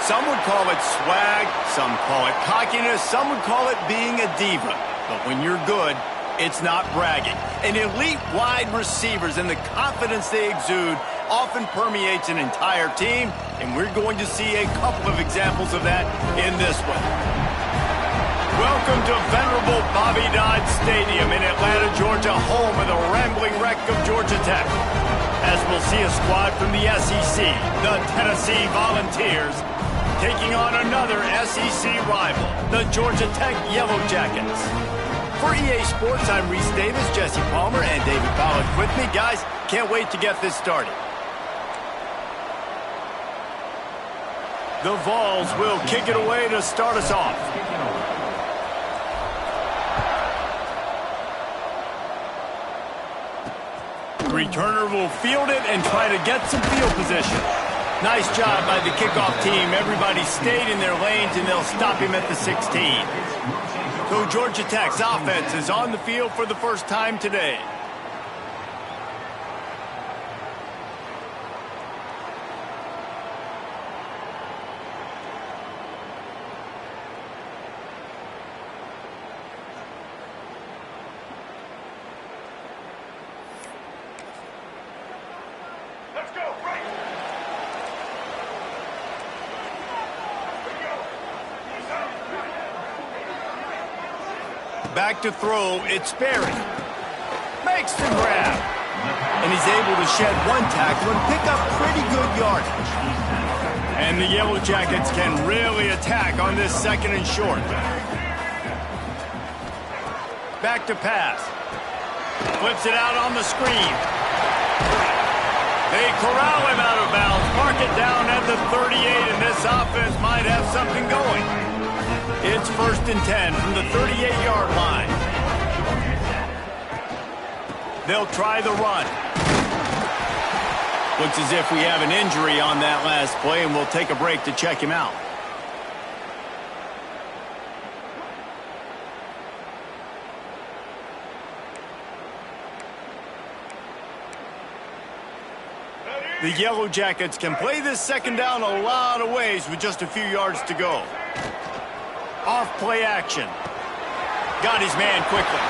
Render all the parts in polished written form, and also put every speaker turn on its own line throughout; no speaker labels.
Some would call it swag, some call it cockiness, some would call it being a diva. But when you're good, it's not bragging. And elite wide receivers and the confidence they exude often permeates an entire team, and we're going to see a couple of examples of that in this one. Welcome to venerable Bobby Dodd Stadium in Atlanta, Georgia, home of the rambling wreck of Georgia Tech. As we'll see a squad from the SEC, the Tennessee Volunteers, taking on another SEC rival, the Georgia Tech Yellow Jackets. For EA Sports, I'm Reese Davis, Jesse Palmer, and David Pollack with me. Guys, can't wait to get this started. The Vols will kick it away to start us off. The returner will field it and try to get some field position. Nice job by the kickoff team. Everybody stayed in their lanes, and they'll stop him at the 16. So Georgia Tech's offense is on the field for the first time today. Back to throw, it's Berry. Makes the grab. And he's able to shed one tackle and pick up pretty good yardage. And the Yellow Jackets can really attack on this second and short. Back to pass. Flips it out on the screen. They corral him out of bounds. Mark it down at the 38, and this offense might have something going. It's 1st and 10 from the 38-yard line. They'll try the run. Looks as if we have an injury on that last play, and we'll take a break to check him out. The Yellow Jackets can play this second down a lot of ways with just a few yards to go. Off play action. Got his man quickly.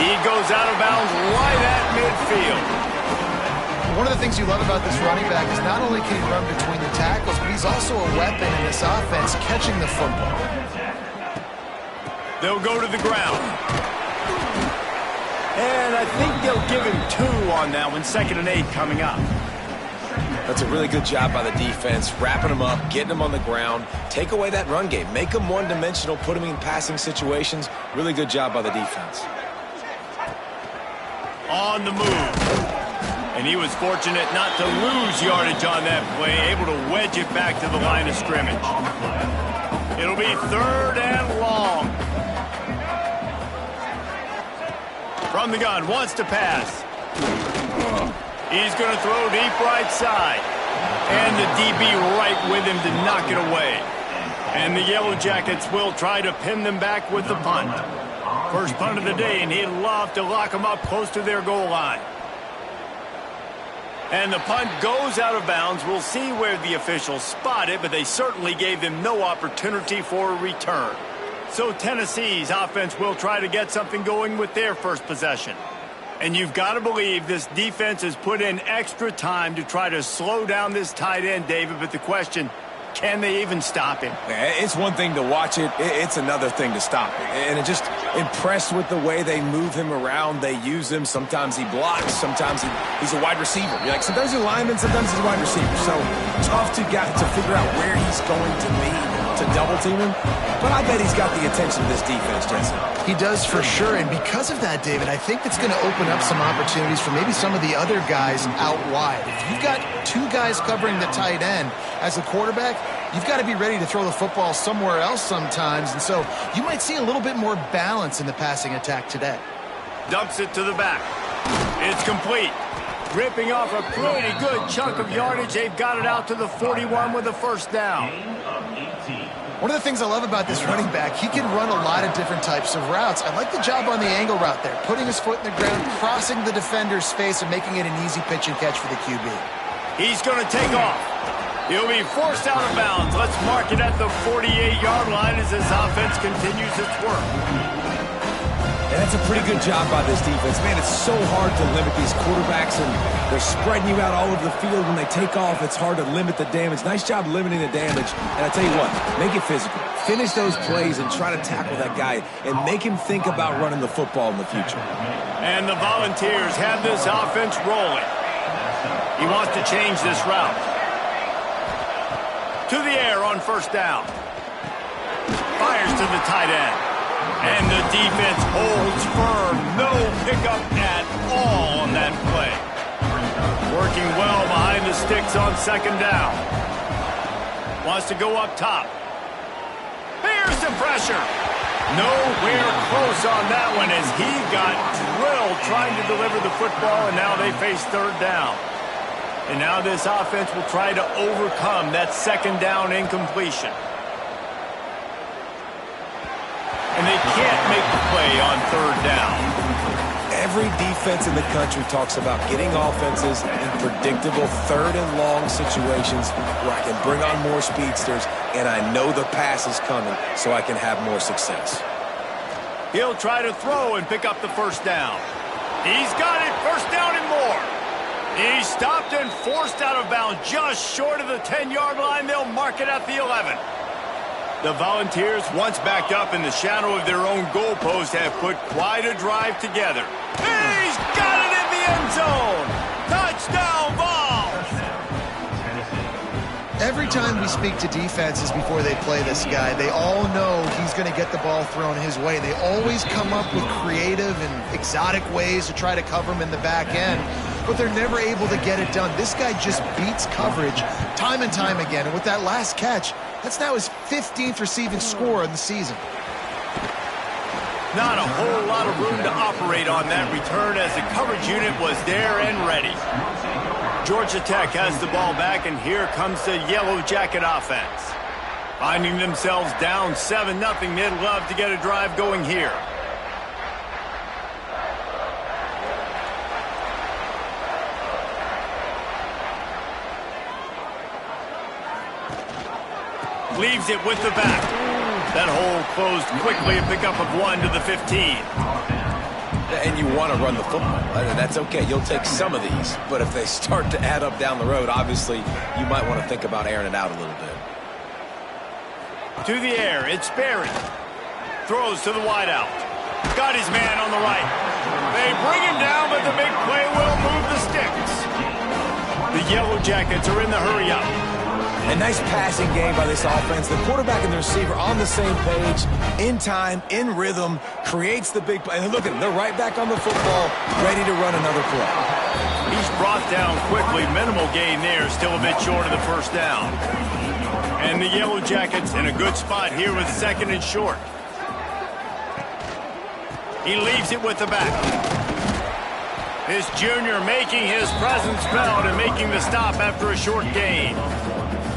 He goes out of bounds right at midfield.
One of the things you love about this running back is not only can he run between the tackles, but he's also a weapon in this offense catching the football.
They'll go to the ground. And I think they'll give him 2 on that one. 2nd and 8 coming up.
That's a really good job by the defense, wrapping them up, getting them on the ground. Take away that run game. Make them one-dimensional, put them in passing situations. Really good job by the defense.
On the move. And he was fortunate not to lose yardage on that play, able to wedge it back to the line of scrimmage. It'll be 3rd and long. From the gun, wants to pass. He's going to throw deep right side. And the DB right with him to knock it away. And the Yellow Jackets will try to pin them back with the punt. First punt of the day, and he'd love to lock them up close to their goal line. And the punt goes out of bounds. We'll see where the officials spot it, but they certainly gave them no opportunity for a return. So Tennessee's offense will try to get something going with their first possession. And you've got to believe this defense has put in extra time to try to slow down this tight end, David. But the question, can they even stop him?
It's one thing to watch it. It's another thing to stop it. And I'm just impressed with the way they move him around. They use him. Sometimes he blocks. Sometimes he's a wide receiver. You're like, sometimes he's a lineman. Sometimes he's a wide receiver. So tough to figure out where he's going to be to double team him. But I bet he's got the attention of this defense, Jesse.
He does for sure, and because of that, David, I think it's going to open up some opportunities for maybe some of the other guys out wide. If you've got 2 guys covering the tight end as a quarterback, you've got to be ready to throw the football somewhere else sometimes, and so you might see a little bit more balance in the passing attack today.
Dumps it to the back. It's complete. Ripping off a pretty good chunk of yardage. They've got it out to the 41 with a first down.
One of the things I love about this running back, he can run a lot of different types of routes. I like the job on the angle route there, putting his foot in the ground, crossing the defender's face, and making it an easy pitch and catch for the QB.
He's going to take off. He'll be forced out of bounds. Let's mark it at the 48-yard line as this offense continues its work.
And that's a pretty good job by this defense. Man, it's so hard to limit these quarterbacks, and they're spreading you out all over the field. When they take off, it's hard to limit the damage. Nice job limiting the damage. And I tell you what, make it physical. Finish those plays and try to tackle that guy and make him think about running the football in the future.
And the Volunteers have this offense rolling. He wants to change this route. To the air on first down. Fires to the tight end. And the defense holds firm. No pickup at all on that play. Working well behind the sticks on second down. Wants to go up top. Here's the pressure. Nowhere close on that one as he got drilled trying to deliver the football, and now they face third down. And now this offense will try to overcome that second down incompletion. And they can't make the play on third down.
Every defense in the country talks about getting offenses in predictable third and long situations where I can bring on more speedsters and I know the pass is coming so I can have more success.
He'll try to throw and pick up the first down. He's got it, first down and more. He's stopped and forced out of bounds just short of the 10-yard line. They'll mark it at the 11. The Volunteers, once backed up in the shadow of their own goalpost, have put quite a drive together. He's got it in the end zone! Touchdown, Vols!
Every time we speak to defenses before they play this guy, they all know he's going to get the ball thrown his way. They always come up with creative and exotic ways to try to cover him in the back end, but they're never able to get it done. This guy just beats coverage time and time again, and with that last catch, that's now his 15th receiving score in the season.
Not a whole lot of room to operate on that return as the coverage unit was there and ready. Georgia Tech has the ball back, and here comes the Yellow Jacket offense. Finding themselves down 7-0, they'd love to get a drive going here. Leaves it with the back. That hole closed quickly, a pickup of 1 to the 15.
And you want to run the football. That's okay. You'll take some of these. But if they start to add up down the road, obviously, you might want to think about airing it out a little bit.
To the air, it's Berry. Throws to the wideout. Got his man on the right. They bring him down, but the big play will move the sticks. The Yellow Jackets are in the hurry-up.
A nice passing game by this offense. The quarterback and the receiver on the same page, in time, in rhythm, creates the big play. And look at them, they're right back on the football, ready to run another play.
He's brought down quickly. Minimal gain there, still a bit short of the first down. And the Yellow Jackets in a good spot here with second and short. He leaves it with the back. This junior making his presence felt and making the stop after a short gain.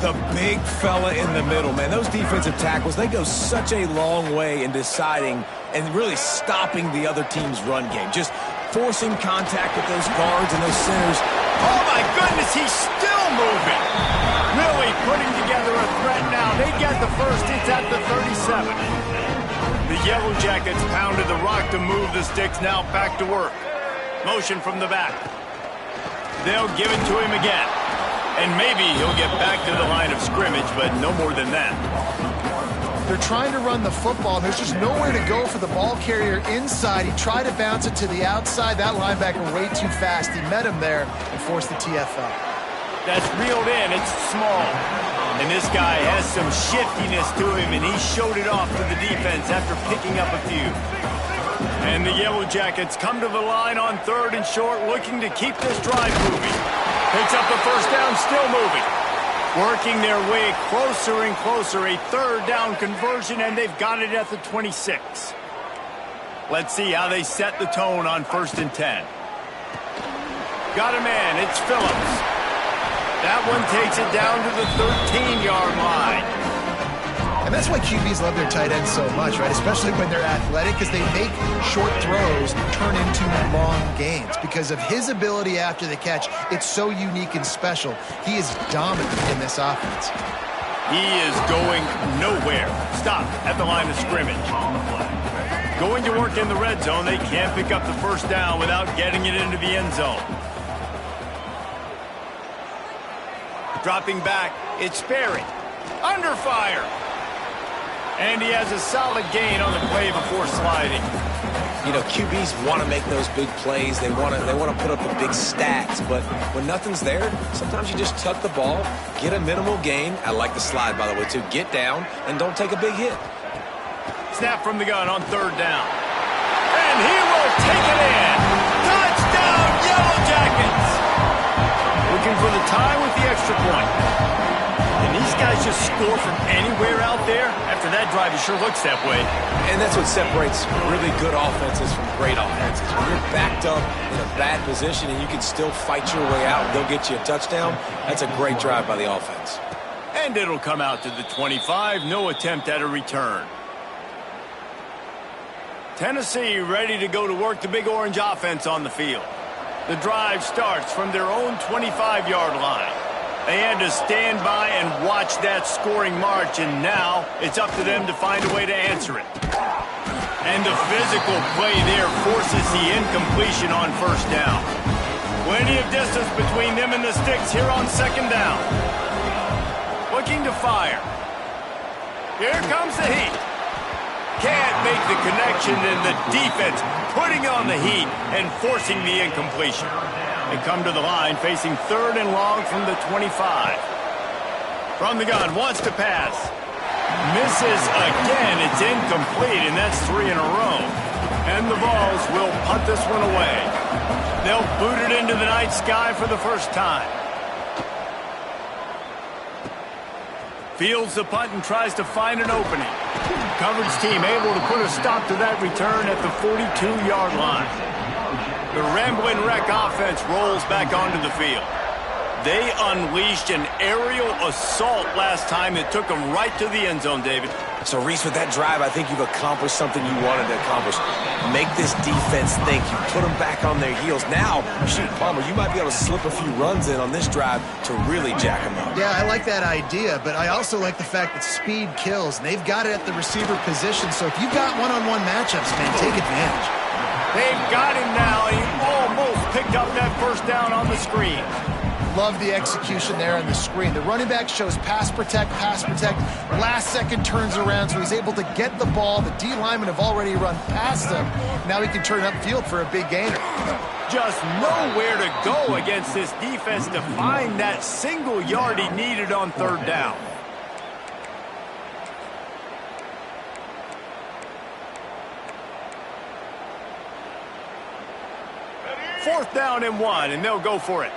The big fella in the middle, man. Those defensive tackles, they go such a long way in deciding and really stopping the other team's run game. Just forcing contact with those guards and those centers.
Oh, my goodness, he's still moving. Really putting together a threat now. They get the first. It's at the 37. The Yellow Jackets pounded the rock to move the sticks. Now back to work. Motion from the back. They'll give it to him again. And maybe he'll get back to the line of scrimmage, but no more than that.
They're trying to run the football. There's just nowhere to go for the ball carrier inside. He tried to bounce it to the outside. That linebacker way too fast. He met him there and forced the TFL.
That's reeled in. It's small. And this guy has some shiftiness to him, and he showed it off to the defense after picking up a few. And the Yellow Jackets come to the line on third and short, looking to keep this drive moving. Picks up the first down, still moving. Working their way closer and closer. A third down conversion, and they've got it at the 26. Let's see how they set the tone on 1st and 10. Got a man. It's Phillips. That one takes it down to the 13-yard line.
And And that's why QBs love their tight ends so much, right? Especially when they're athletic, because they make short throws turn into long gains. Because of his ability after the catch, it's so unique and special. He is dominant in this offense.
He is going nowhere. Stop at the line of scrimmage. Going to work in the red zone. They can't pick up the first down without getting it into the end zone. Dropping back, it's Sperry. Under fire. And he has a solid gain on the play before sliding.
You know, QBs want to make those big plays. They want to put up the big stats. But when nothing's there, sometimes you just tuck the ball, get a minimal gain. I like the slide, by the way, too. Get down and don't take a big hit.
Snap from the gun on third down. And he will take it in. Touchdown, Yellow Jackets. Looking for the tie with the extra point. And these guys just score from anywhere out there. After that drive, it sure looks that way.
And that's what separates really good offenses from great offenses. When you're backed up in a bad position and you can still fight your way out and they'll get you a touchdown, that's a great drive by the offense.
And it'll come out to the 25. No attempt at a return. Tennessee ready to go to work the Big Orange offense on the field. The drive starts from their own 25-yard line. They had to stand by and watch that scoring march, and now it's up to them to find a way to answer it. And the physical play there forces the incompletion on first down. Plenty of distance between them and the sticks here on second down. Looking to fire. Here comes the heat. Can't make the connection, and the defense putting on the heat and forcing the incompletion. They come to the line facing third and long from the 25. From the gun, wants to pass. Misses again. It's incomplete, and that's 3 in a row. And the Vols will punt this one away. They'll boot it into the night sky for the first time. Fields the punt and tries to find an opening. Coverage team able to put a stop to that return at the 42-yard line. The Ramblin' Wreck offense rolls back onto the field. They unleashed an aerial assault last time that took them right to the end zone, David.
So, Reese, with that drive, I think you've accomplished something you wanted to accomplish. Make this defense think. You put them back on their heels. Now, shoot, Palmer, you might be able to slip a few runs in on this drive to really jack them up.
Yeah, I like that idea, but I also like the fact that speed kills, and they've got it at the receiver position. So if you've got one-on-one matchups, man, take advantage.
They've got him now, and he almost picked up that first down on the screen.
Love the execution there on the screen. The running back shows pass protect. Last second turns around, so he's able to get the ball. The D linemen have already run past him. Now he can turn upfield for a big gainer.
Just nowhere to go against this defense to find that single yard he needed on third down. Fourth down and 1, and they'll go for it.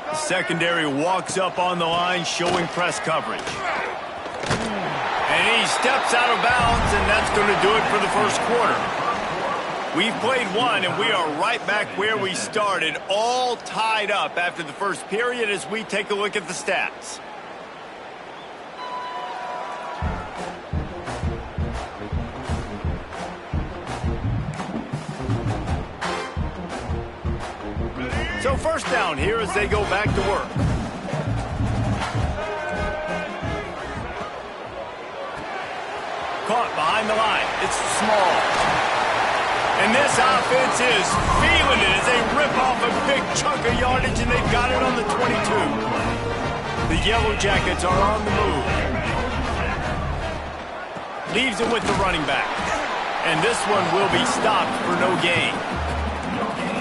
The secondary walks up on the line, showing press coverage. And he steps out of bounds, and that's going to do it for the first quarter. We've played one, and we are right back where we started, all tied up after the first period as we take a look at the stats. So first down here as they go back to work. Caught behind the line. It's small. And this offense is feeling it as they rip off a big chunk of yardage, and they've got it on the 22. The Yellow Jackets are on the move. Leaves it with the running back. And this one will be stopped for no gain.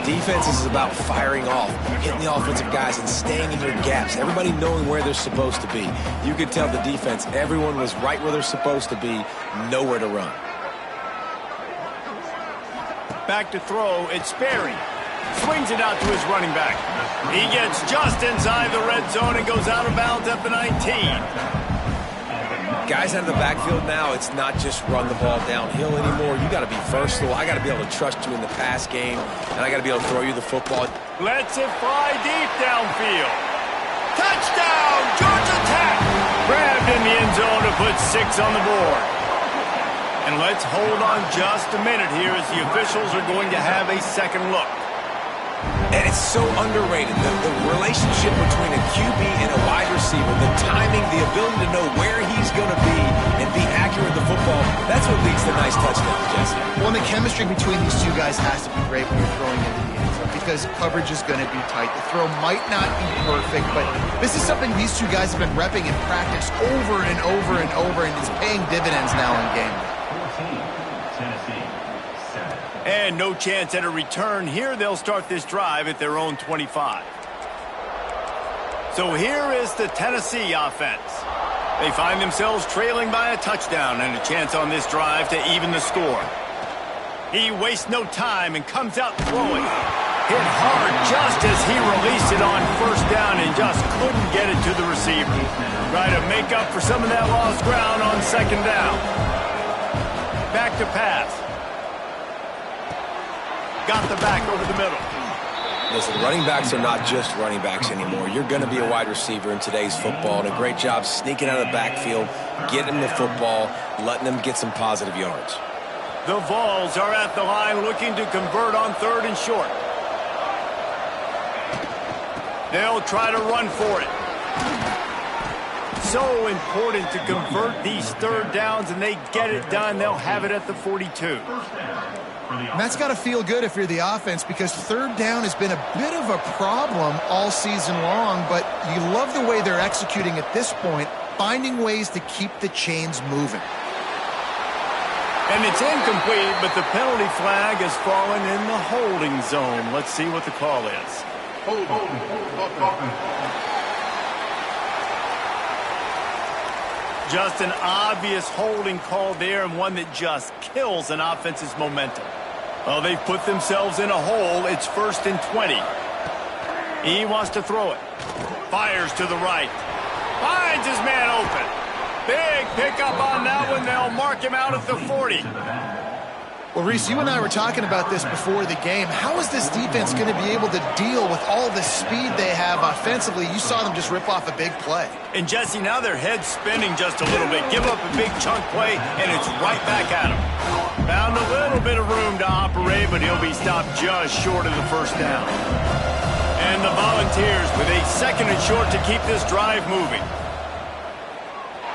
Defense is about firing off, hitting the offensive guys and staying in your gaps. Everybody knowing where they're supposed to be. You could tell the defense, everyone was right where they're supposed to be, nowhere to run.
Back to throw, it's Sperry. Swings it out to his running back. He gets just inside the red zone and goes out of bounds at the 19.
Guys out of the backfield now, it's not just run the ball downhill anymore. You got to be versatile. I got to be able to trust you in the pass game, and I got to be able to throw you the football.
Lets it fly deep downfield. Touchdown, Georgia Tech! Grabbed in the end zone to put 6 on the board. And let's hold on just a minute here as the officials are going to have a second look.
And it's so underrated, the relationship between a QB and a wide receiver, the timing, the ability to know where he's going to be and be accurate with the football, that's what leads to nice touchdowns, Jesse.
Well, and the chemistry between these two guys has to be great when you're throwing into the end zone because coverage is going to be tight. The throw might not be perfect, but this is something these two guys have been repping in practice over and over and over, and it's paying dividends now in game.
And no chance at a return here. They'll start this drive at their own 25. So here is the Tennessee offense. They find themselves trailing by a touchdown and a chance on this drive to even the score. He wastes no time and comes out throwing. Hit hard just as he released it on first down and just couldn't get it to the receiver. Try to make up for some of that lost ground on second down. Back to pass. Got the back over the middle.
Listen, running backs are not just running backs anymore. You're going to be a wide receiver in today's football, and a great job sneaking out of the backfield, getting the football, letting them get some positive yards.
The Vols are at the line looking to convert on 3rd and short. They'll try to run for it. So important to convert these 3rd downs, and they get it done. They'll have it at the 42.
And that's got to feel good if you're the offense because 3rd down has been a bit of a problem all season long, but you love the way they're executing at this point, finding ways to keep the chains moving.
And it's incomplete, but the penalty flag has fallen in the holding zone. Let's see what the call is. Just an obvious holding call there, and one that just kills an offense's momentum. Well, they've put themselves in a hole. It's 1st and 20. He wants to throw it. Fires to the right. Finds his man open. Big pickup on that one. They'll mark him out at the 40.
Well, Reese, you and I were talking about this before the game. How is this defense going to be able to deal with all the speed they have offensively? You saw them just rip off a big play.
And, Jesse, now their head's spinning just a little bit. Give up a big chunk play, and it's right back at him. Found a little bit of room to operate, but he'll be stopped just short of the first down. And the Volunteers with a 2nd and short to keep this drive moving.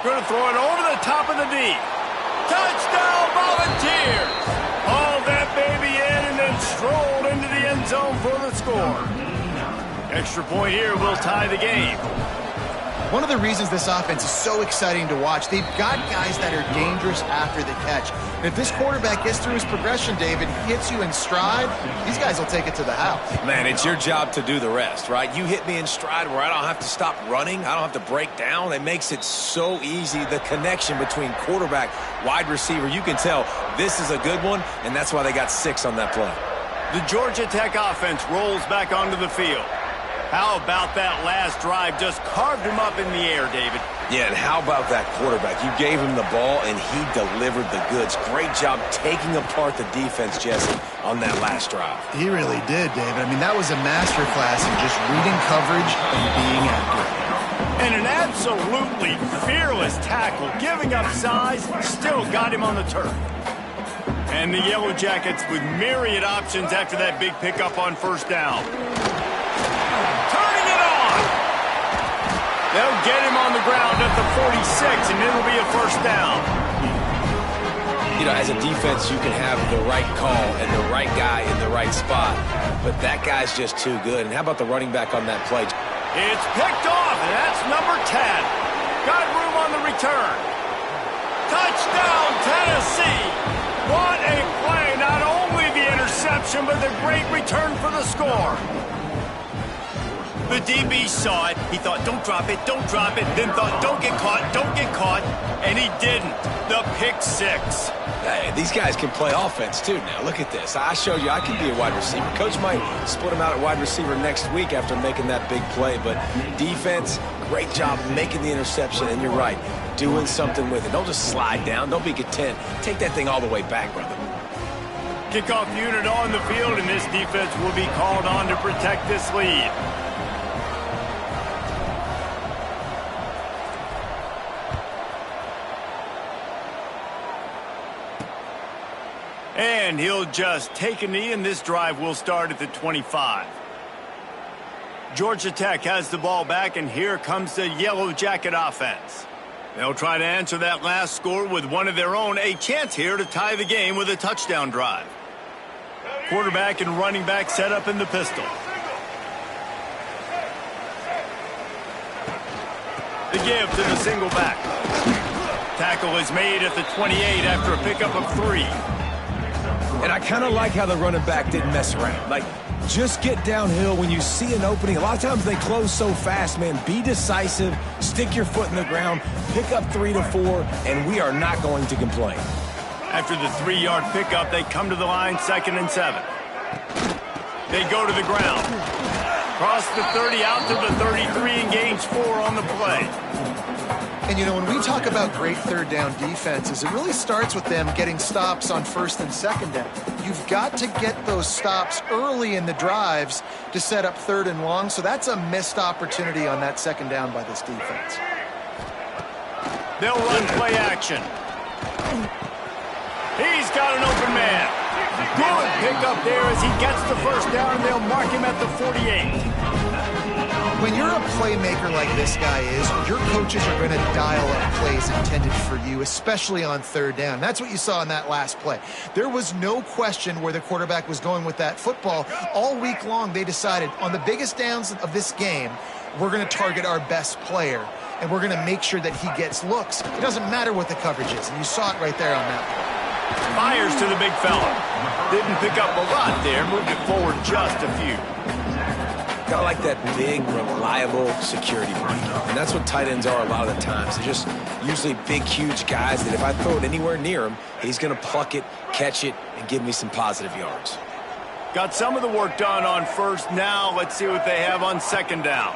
Going to throw it over the top of the D. Touchdown, Volunteers! Hauled that baby in and then strolled into the end zone for the score. Extra point here will tie the game.
One of the reasons this offense is so exciting to watch, they've got guys that are dangerous after the catch. And if this quarterback gets through his progression, David, hits you in stride, these guys will take it to the house.
Man, it's your job to do the rest, right? You hit me in stride where I don't have to stop running. I don't have to break down. It makes it so easy. The connection between quarterback, wide receiver, you can tell this is a good one, and that's why they got 6 on that play.
The Georgia Tech offense rolls back onto the field. How about that last drive? Just carved him up in the air, David.
Yeah, and how about that quarterback? You gave him the ball, and he delivered the goods. Great job taking apart the defense, Jesse, on that last drive.
He really did, David. I mean, that was a masterclass in just reading coverage and being accurate.
And an absolutely fearless tackle, giving up size, still got him on the turf. And the Yellow Jackets with myriad options after that big pickup on first down. Turning it on! They'll get him on the ground at the 46, and it'll be a first down.
You know, as a defense, you can have the right call and the right guy in the right spot, but that guy's just too good. And how about the running back on that play?
It's picked off, and that's number 10. Got room on the return. Touchdown, Tennessee! What a play! Not only the interception, but the great return for the score. The DB saw it. He thought, don't drop it, don't drop it. Then thought, don't get caught, and he didn't. The pick 6.
Hey, these guys can play offense, too, now. Look at this. I showed you I can be a wide receiver. Coach might split him out at wide receiver next week after making that big play, but defense, great job making the interception, and you're right, doing something with it. Don't just slide down. Don't be content. Take that thing all the way back, brother.
Kickoff unit on the field, and this defense will be called on to protect this lead. And he'll just take a knee, and this drive will start at the 25. Georgia Tech has the ball back, and here comes the Yellow Jacket offense. They'll try to answer that last score with one of their own, a chance here to tie the game with a touchdown drive. Quarterback and running back set up in the pistol. The give to the single back. Tackle is made at the 28 after a pickup of 3.
And I kind of like how the running back didn't mess around. Like, just get downhill when you see an opening. A lot of times they close so fast, man. Be decisive, stick your foot in the ground, pick up 3 to 4, and we are not going to complain.
After the 3-yard pickup, they come to the line, 2nd and 7. They go to the ground. Cross the 30 out to the 33 and gains 4 on the play.
And, you know, when we talk about great third down defenses, it really starts with them getting stops on 1st and 2nd down. You've got to get those stops early in the drives to set up 3rd and long, so that's a missed opportunity on that 2nd down by this defense.
They'll run play action. He's got an open man. Good pickup there as he gets the 1st down, and they'll mark him at the 48.
When you're a playmaker like this guy is, your coaches are going to dial up plays intended for you, especially on 3rd down. That's what you saw in that last play. There was no question where the quarterback was going with that football. All week long, they decided on the biggest downs of this game, we're going to target our best player, and we're going to make sure that he gets looks. It doesn't matter what the coverage is, and you saw it right there on that play.
Fires to the big fella. Didn't pick up a lot there, moved it forward just a few.
Got like that big, reliable security blanket. And that's what tight ends are a lot of the times. They're just usually big, huge guys that if I throw it anywhere near him, he's going to pluck it, catch it, and give me some positive yards.
Got some of the work done on 1st. Now let's see what they have on 2nd down.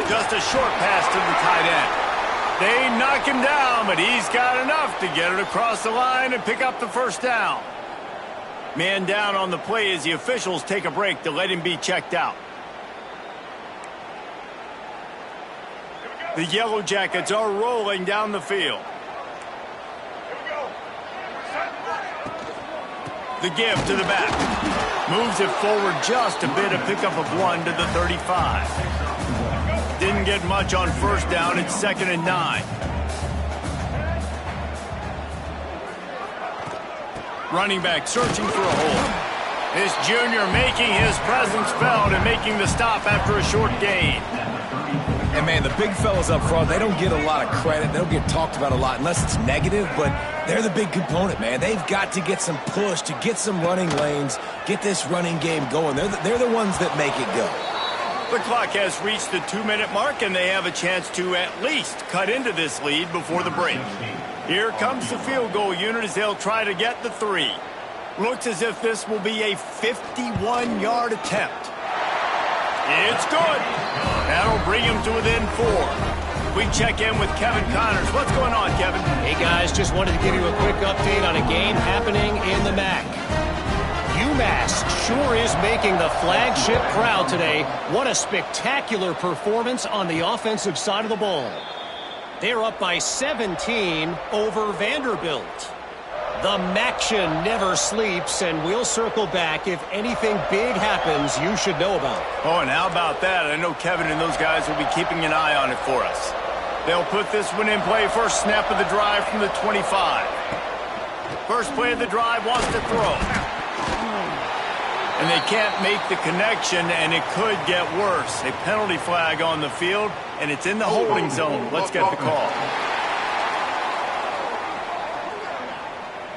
Just a short pass to the tight end. They knock him down, but he's got enough to get it across the line and pick up the 1st down. Man down on the play as the officials take a break to let him be checked out. The Yellow Jackets are rolling down the field. The give to the back. Moves it forward just a bit, a pickup of 1 to the 35. Didn't get much on 1st down. It's 2nd and 9. Running back searching for a hole. This junior making his presence felt and making the stop after a short gain.
And, man, the big fellas up front, they don't get a lot of credit. They don't get talked about a lot unless it's negative, but they're the big component, man. They've got to get some push, to get some running lanes, get this running game going. They're the ones that make it go.
The clock has reached the 2-minute mark, and they have a chance to at least cut into this lead before the break. Here comes the field goal unit as they'll try to get the 3. Looks as if this will be a 51-yard attempt. It's good. That'll bring him to within 4. We check in with Kevin Connors. What's going on, Kevin?
Hey, guys, just wanted to give you a quick update on a game happening in the MAC. UMass sure is making the flagship proud today. What a spectacular performance on the offensive side of the ball. They're up by 17 over Vanderbilt. The MACtion never sleeps, and we'll circle back if anything big happens you should know about.
Oh, and how about that? I know Kevin and those guys will be keeping an eye on it for us. They'll put this one in play. First snap of the drive from the 25. First play of the drive, wants to throw. And they can't make the connection, and it could get worse. A penalty flag on the field, and it's in the holding zone. Let's get the call.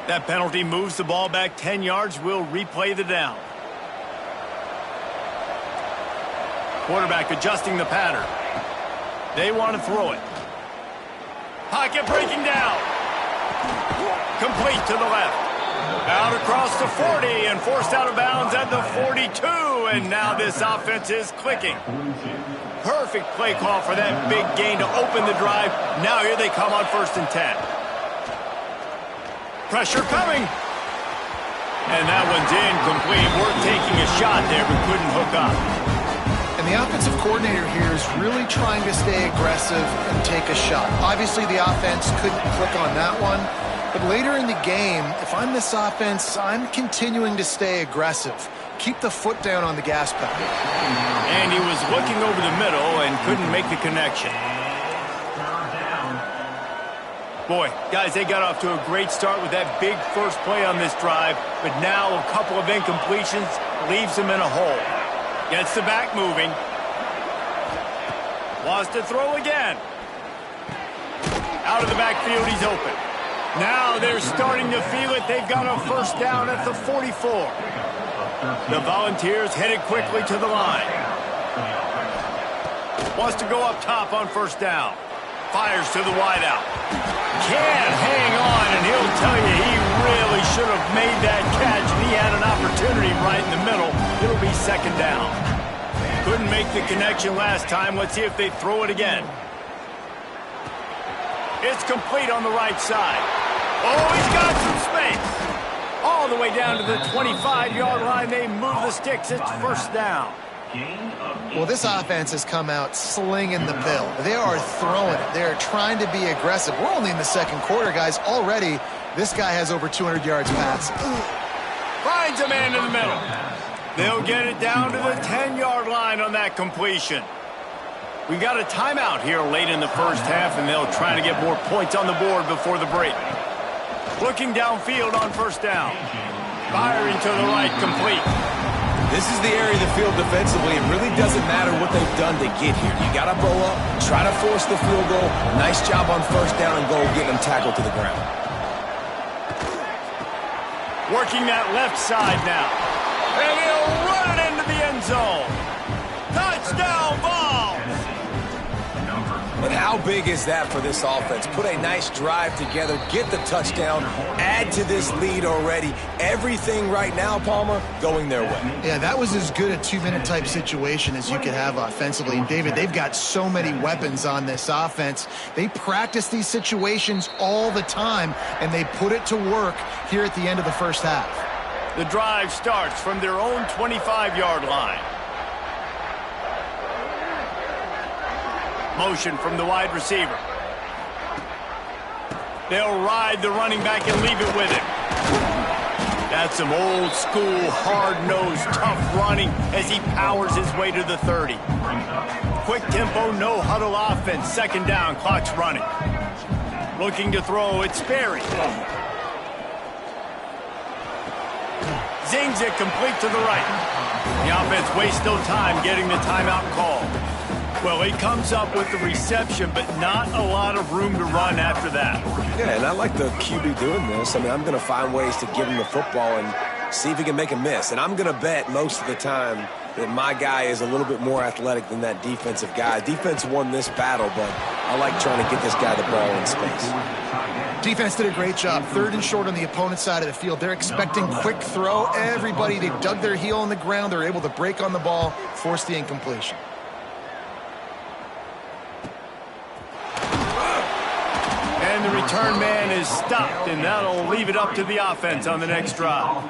That penalty moves the ball back 10 yards. We'll replay the down. Quarterback adjusting the pattern. They want to throw it. Pocket breaking down. Complete to the left. Out across the 40 and forced out of bounds at the 42. And now this offense is clicking. Perfect play call for that big gain to open the drive. Now here they come on 1st and 10. Pressure coming. And that one's incomplete. We're taking a shot there, but couldn't hook up.
And the offensive coordinator here is really trying to stay aggressive and take a shot. Obviously, the offense couldn't click on that one, But later in the game, if I'm this offense, I'm continuing to stay aggressive. Keep the foot down on the gas pedal.
And he was looking over the middle and couldn't make the connection. Boy, guys, they got off to a great start with that big first play on this drive, but now a couple of incompletions leaves them in a hole. Gets the back moving. Wants to throw again. Out of the backfield, he's open. Now they're starting to feel it. They've got a first down at the 44. The Volunteers headed quickly to the line. Wants to go up top on first down. Fires to the wideout. Can't hang on, and he'll tell you he really should have made that catch, and he had an opportunity right in the middle. It'll be second down. Couldn't make the connection last time. Let's see if they throw it again. It's complete on the right side. Oh, he's got some space. All the way down to the 25-yard line. They move the sticks. It's first down.
Well, this offense has come out slinging the pill. They are throwing it. They are trying to be aggressive. We're only in the second quarter, guys. Already, this guy has over 200 yards passing.
Finds a man in the middle. They'll get it down to the 10-yard line on that completion. We got a timeout here late in the first half, and they'll try to get more points on the board before the break. Looking downfield on first down. Firing to the right, complete.
This is the area of the field defensively. It really doesn't matter what they've done to get here. You got to bow up, try to force the field goal. Nice job on first down and goal, getting them tackled to the ground.
Working that left side now. And he'll run it into the end zone. Touchdown, Vols!
But how big is that for this offense? Put a nice drive together, get the touchdown, add to this lead already. Everything right now, Palmer, going their way.
Yeah, that was as good a two-minute type situation as you could have offensively. And David, they've got so many weapons on this offense. They practice these situations all the time, and they put it to work here at the end of the first half.
The drive starts from their own 25-yard line. Motion from the wide receiver. They'll ride the running back and leave it with him. That's some old school, hard-nosed, tough running as he powers his way to the 30. Quick tempo, no huddle offense. Second down, clock's running. Looking to throw, it's Sperry. Zings it complete to the right. The offense wastes no time getting the timeout call. Well, he comes up with the reception, but not a lot of room to run after that.
Yeah, and I like the QB doing this. I mean, I'm going to find ways to give him the football and see if he can make a miss. And I'm going to bet most of the time that my guy is a little bit more athletic than that defensive guy. Defense won this battle, but I like trying to get this guy the ball in space.
Defense did a great job. Third and short on the opponent's side of the field. They're expecting quick throw. Everybody, they dug their heel on the ground. They're able to break on the ball, force the incompletion.
And the return man is stopped, and that'll leave it up to the offense on the next drive.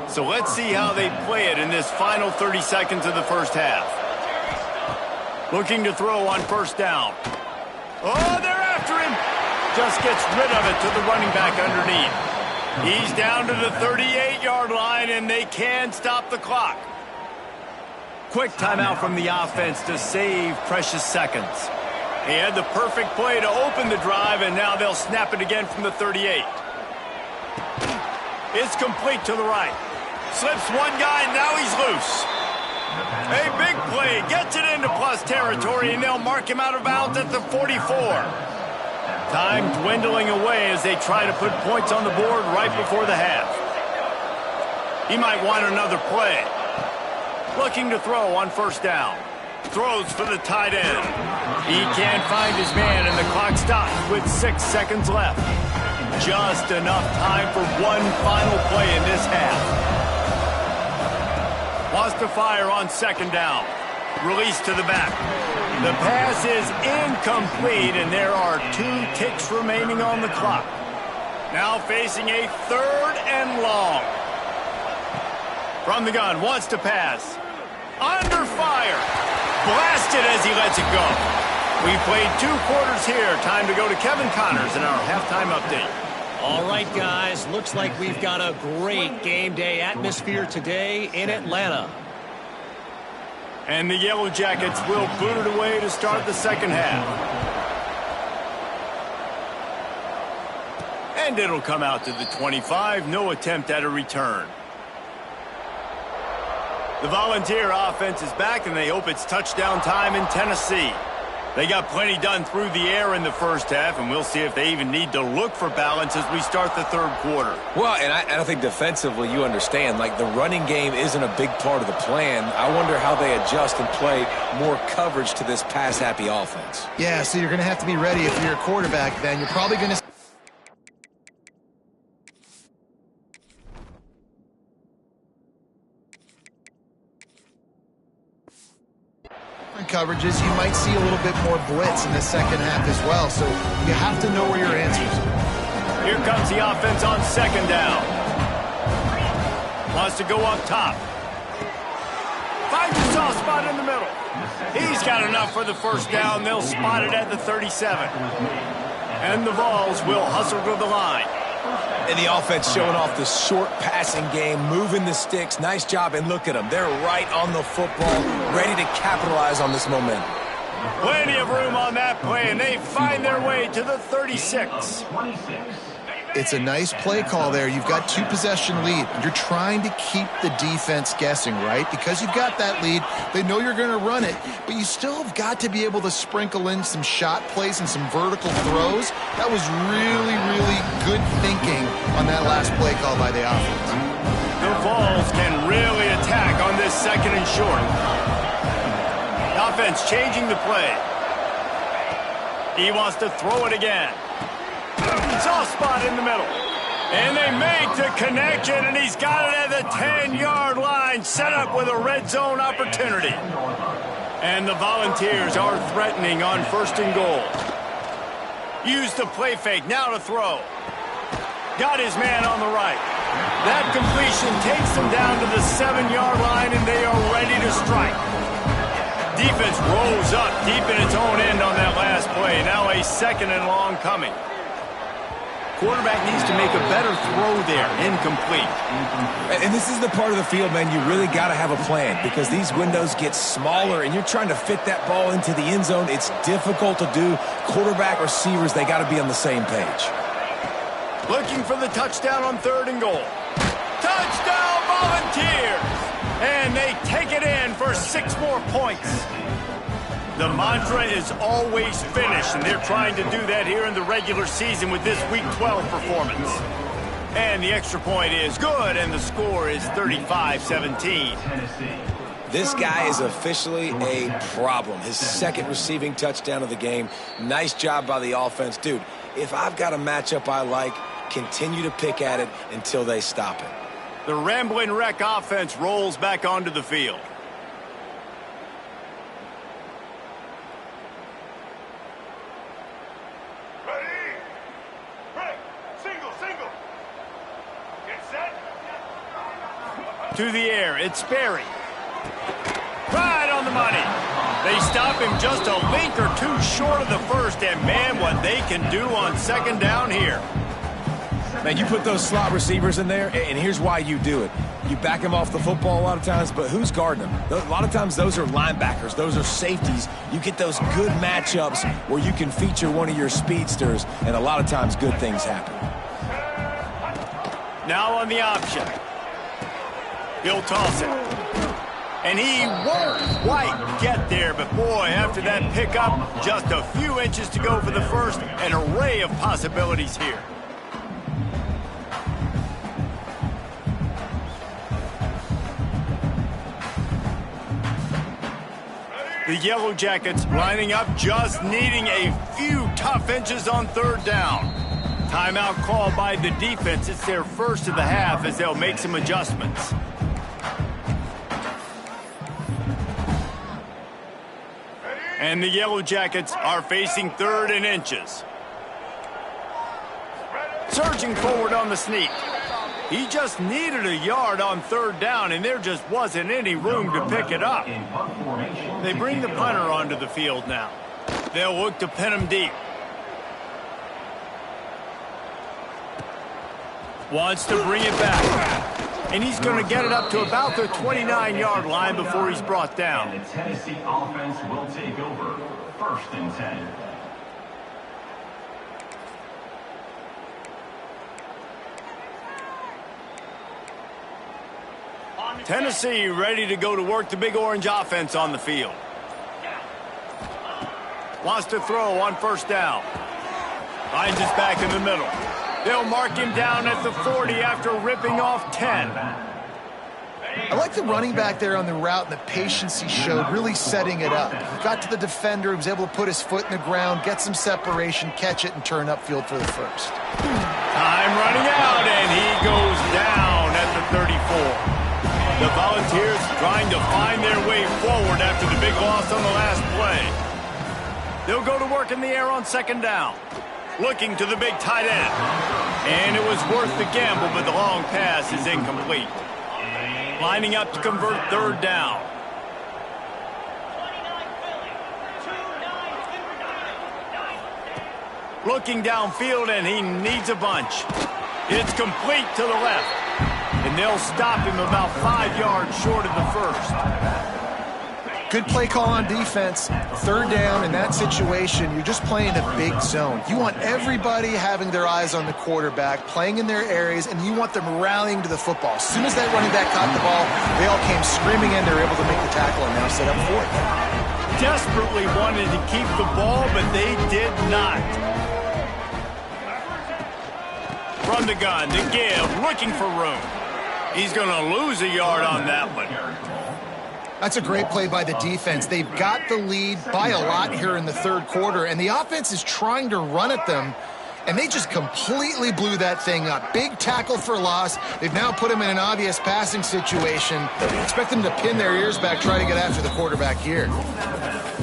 So let's see how they play it in this final 30 seconds of the first half. Looking to throw on first down. Oh, they're after him. Just gets rid of it to the running back underneath. He's down to the 38-yard line, and they can stop the clock. Quick timeout from the offense to save precious seconds. He had the perfect play to open the drive, and now they'll snap it again from the 38. It's complete to the right. Slips one guy, and now he's loose. A big play, gets it into plus territory, and they'll mark him out of bounds at the 44. Time dwindling away as they try to put points on the board right before the half. He might want another play. Looking to throw on first down. Throws for the tight end. He can't find his man, and the clock stops with 6 seconds left. Just enough time for one final play in this half. Wants to fire on second down. Release to the back. The pass is incomplete, and there are 2 ticks remaining on the clock. Now facing a third and long. From the gun, wants to pass. Under fire. Blasted as he lets it go. We played 2 quarters here. Time to go to Kevin Connors in our halftime update.
All right, guys, looks like we've got a great game day atmosphere today in Atlanta.
And the Yellow Jackets will boot it away to start the second half. And it'll come out to the 25. No attempt at a return. The Volunteer offense is back, and they hope it's touchdown time in Tennessee. They got plenty done through the air in the first half, and we'll see if they even need to look for balance as we start the third quarter.
Well, and I think defensively, you understand, like the running game isn't a big part of the plan. I wonder how they adjust and play more coverage to this pass-happy offense.
Yeah, so you're going to have to be ready if you're a quarterback then. You're probably going to coverages. You might see a little bit more blitz in the second half as well, so you have to know where your answers are.
Here comes the offense on second down. Wants to go up top. Finds a soft spot in the middle. He's got enough for the first down. They'll spot it at the 37. And the Vols will hustle to the line.
And the offense showing off the short passing game, moving the sticks. Nice job, and look at them. They're right on the football, ready to capitalize on this momentum.
Plenty of room on that play, and they find their way to the 36.
It's a nice play call there. You've got two-possession lead. You're trying to keep the defense guessing, right? Because you've got that lead, they know you're going to run it, but you still have got to be able to sprinkle in some shot plays and some vertical throws. That was really, really good thinking on that last play call by the offense.
The Vols can really attack on this second and short. The offense changing the play. He wants to throw it again. Soft spot in the middle. And they make the connection, and he's got it at the 10-yard line, set up with a red zone opportunity. And the Volunteers are threatening on first and goal. Use the play fake, now to throw. Got his man on the right. That completion takes them down to the 7-yard line, and they are ready to strike. Defense rolls up deep in its own end on that last play. Now a second and long coming. Quarterback needs to make a better throw there. Incomplete.
And this is the part of the field, man, you really got to have a plan because these windows get smaller and you're trying to fit that ball into the end zone. It's difficult to do. Quarterback, receivers, they got to be on the same page.
Looking for the touchdown on third and goal. Touchdown, Volunteers! And they take it in for 6 more points. The mantra is always finish, and they're trying to do that here in the regular season with this Week 12 performance. And the extra point is good, and the score is 35-17.
This guy is officially a problem. His second receiving touchdown of the game. Nice job by the offense. Dude, if I've got a matchup I like, continue to pick at it until they stop it.
The Rambling Wreck offense rolls back onto the field. To the air, it's Sperry. Right on the money. They stop him just a link or two short of the first, and man, what they can do on second down here.
Man, you put those slot receivers in there, and here's why you do it. You back them off the football a lot of times, but who's guarding them? A lot of times those are linebackers. Those are safeties. You get those good matchups where you can feature one of your speedsters, and a lot of times good things happen.
Now on the option. He'll toss it. And he won't quite get there, but boy, after that pickup, just a few inches to go for the first, an array of possibilities here. The Yellow Jackets lining up, just needing a few tough inches on third down. Timeout called by the defense. It's their first of the half as they'll make some adjustments. And the Yellow Jackets are facing third and inches. Surging forward on the sneak. He just needed a yard on third down, and there just wasn't any room to pick it up. They bring the punter onto the field now. They'll look to pin him deep. Wants to bring it back. And he's going to get it up to about the 29-yard line before he's brought down.
And the Tennessee offense will take over. 1st and 10.
Tennessee ready to go to work the Big Orange offense on the field. Wants to throw on 1st down. Finds his back in the middle. They'll mark him down at the 40 after ripping off 10.
I like the running back there on the route and the patience he showed, really setting it up. He got to the defender, he was able to put his foot in the ground, get some separation, catch it, and turn upfield for the first.
Time running out, and he goes down at the 34. The Volunteers trying to find their way forward after the big loss on the last play. They'll go to work in the air on 2nd down. Looking to the big tight end. And it was worth the gamble, but the long pass is incomplete. Lining up to convert 3rd down. Looking downfield, and he needs a bunch. It's complete to the left. And they'll stop him about 5 yards short of the 1st.
Good play call on defense. 3rd down in that situation, you're just playing a big zone. You want everybody having their eyes on the quarterback, playing in their areas, and you want them rallying to the football. As soon as that running back caught the ball, they all came screaming in. They were able to make the tackle and now set up 4th.
Desperately wanted to keep the ball, but they did not. From the gun, to give, looking for room. He's going to lose a yard on that one.
That's a great play by the defense. They've got the lead by a lot here in the 3rd quarter, and the offense is trying to run at them, and they just completely blew that thing up. Big tackle for loss. They've now put them in an obvious passing situation. Expect them to pin their ears back, try to get after the quarterback here.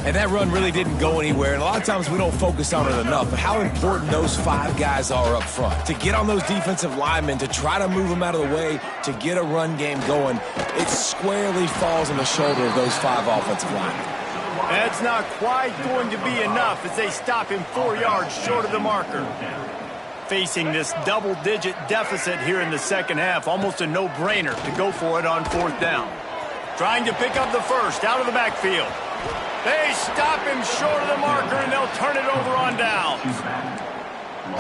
And that run really didn't go anywhere, and a lot of times we don't focus on it enough, but how important those 5 guys are up front. To get on those defensive linemen, to try to move them out of the way, to get a run game going, it squarely falls on the shoulder of those 5 offensive linemen.
That's not quite going to be enough as they stop him 4 yards short of the marker. Facing this double-digit deficit here in the 2nd half, almost a no-brainer to go for it on 4th down. Trying to pick up the 1st out of the backfield. They stop him short of the marker, and they'll turn it over on downs.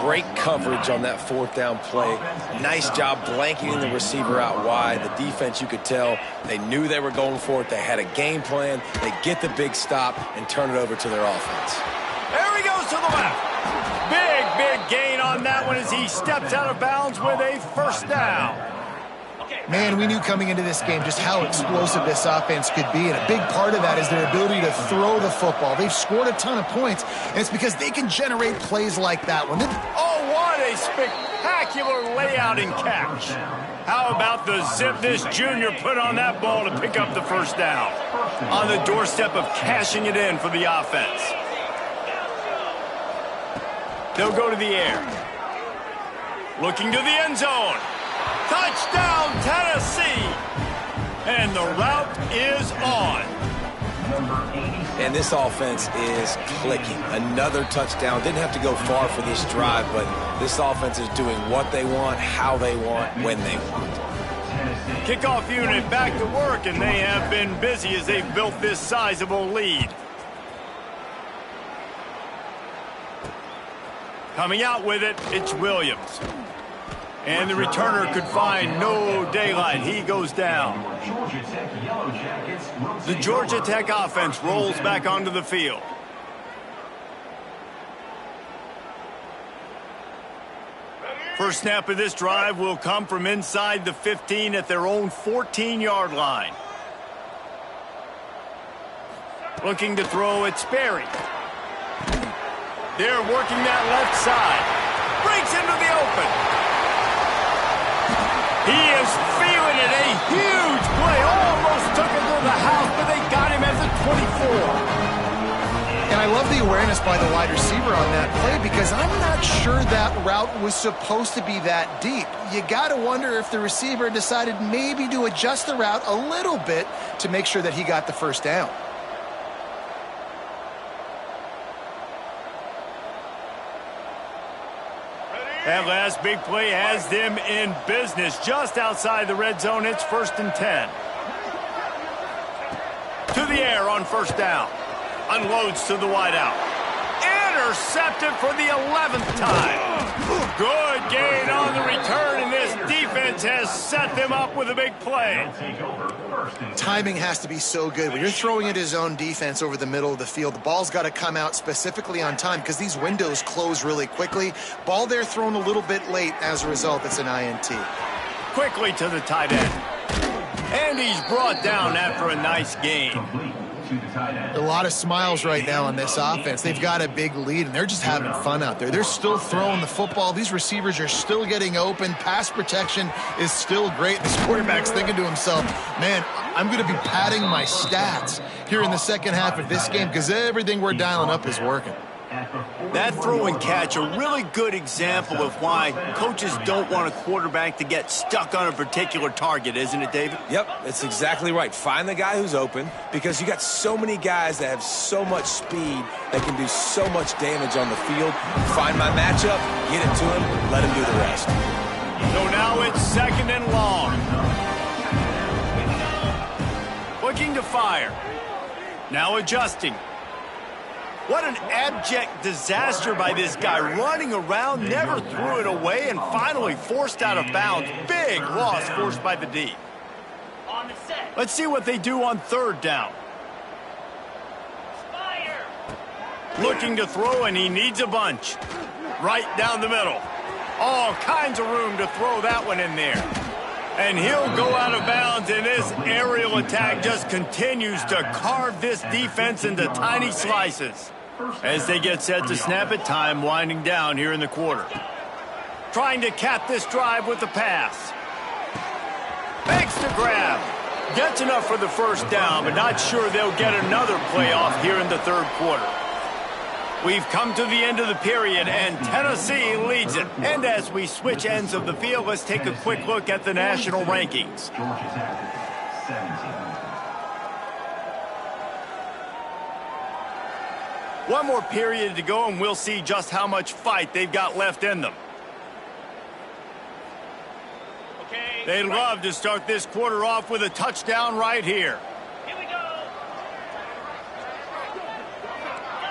Great coverage on that 4th down play. Nice job blanketing the receiver out wide. The defense, you could tell, they knew they were going for it. They had a game plan. They get the big stop and turn it over to their offense.
There he goes to the left. Big gain on that one as he steps out of bounds with a 1st down.
Man, we knew coming into this game just how explosive this offense could be, and a big part of that is their ability to throw the football. They've scored a ton of points, and it's because they can generate plays like that one.
Oh, what a spectacular layout and catch. How about the zip this junior put on that ball to pick up the 1st down? On the doorstep of cashing it in for the offense. They'll go to the air. Looking to the end zone. Touchdown, Tennessee! And the route is on.
And this offense is clicking. Another touchdown. Didn't have to go far for this drive, but this offense is doing what they want, how they want, when they want.
Kickoff unit back to work, and they have been busy as they've built this sizable lead. Coming out with it, it's Williams. And the returner could find no daylight. He goes down. The Georgia Tech offense rolls back onto the field. First snap of this drive will come from inside the 15 at their own 14-yard line. Looking to throw at Sperry. They're working that left side. Breaks into the open. He is feeling it. A huge play. Almost took him to the house, but they got him at the 24.
And I love the awareness by the wide receiver on that play because I'm not sure that route was supposed to be that deep. You got to wonder if the receiver decided maybe to adjust the route a little bit to make sure that he got the 1st down.
That last big play has them in business. Just outside the red zone, it's 1st and 10. To the air on 1st down. Unloads to the wideout. Intercepted for the 11th time. Good gain on the return, and this defense has set them up with a big play.
Timing has to be so good. When you're throwing at his own defense over the middle of the field, the ball's got to come out specifically on time because these windows close really quickly. Ball there thrown a little bit late. As a result, it's an INT.
Quickly to the tight end. And he's brought down after a nice gain.
A lot of smiles right now on this offense. They've got a big lead, and they're just having fun out there. They're still throwing the football. These receivers are still getting open. Pass protection is still great. This quarterback's thinking to himself, man, I'm going to be padding my stats here in the second half of this game because everything we're dialing up is working.
That throw and catch, a really good example of why coaches don't want a quarterback to get stuck on a particular target, isn't it, David?
Yep, that's exactly right. Find the guy who's open because you got so many guys that have so much speed that can do so much damage on the field. Find my matchup, get it to him, let him do the rest.
So now it's 2nd and long. Looking to fire. Now adjusting. What an abject disaster by this guy, running around, never threw it away, and finally forced out of bounds. Big loss forced by the D. Let's see what they do on 3rd down. Looking to throw, and he needs a bunch. Right down the middle. All kinds of room to throw that one in there. And he'll go out of bounds, and this aerial attack just continues to carve this defense into tiny slices. As they get set to snap it, time winding down here in the quarter. Trying to cap this drive with the pass. Makes the grab. Gets enough for the 1st down, but not sure they'll get another playoff here in the 3rd quarter. We've come to the end of the period, and Tennessee leads it. And as we switch ends of the field, let's take a quick look at the national rankings. One more period to go, and we'll see just how much fight they've got left in them. They'd love to start this quarter off with a touchdown right here.
Here we go.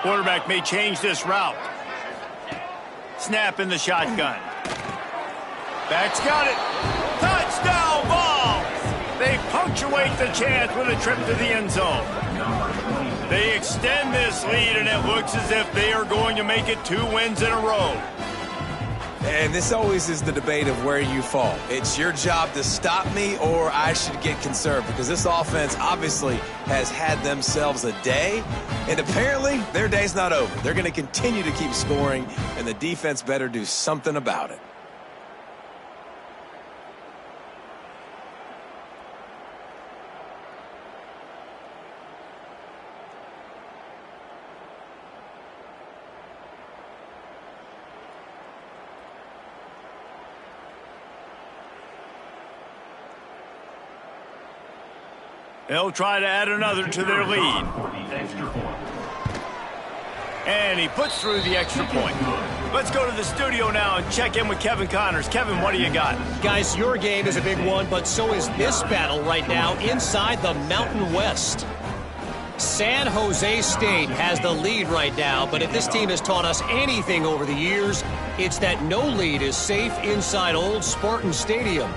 Quarterback may change this route. Snap in the shotgun. Back's got it. Touchdown ball! They punctuate the chance with a trip to the end zone. They extend this lead, and it looks as if they are going to make it 2 wins in a row.
And this always is the debate of where you fall. It's your job to stop me, or I should get conserved, because this offense obviously has had themselves a day, and apparently their day's not over. They're going to continue to keep scoring, and the defense better do something about it.
They'll try to add another to their lead. And he puts through the extra point. Let's go to the studio now and check in with Kevin Connors. Kevin, what do you got?
Guys, your game is a big one, but so is this battle right now inside the Mountain West. San Jose State has the lead right now, but if this team has taught us anything over the years, it's that no lead is safe inside Old Spartan Stadium.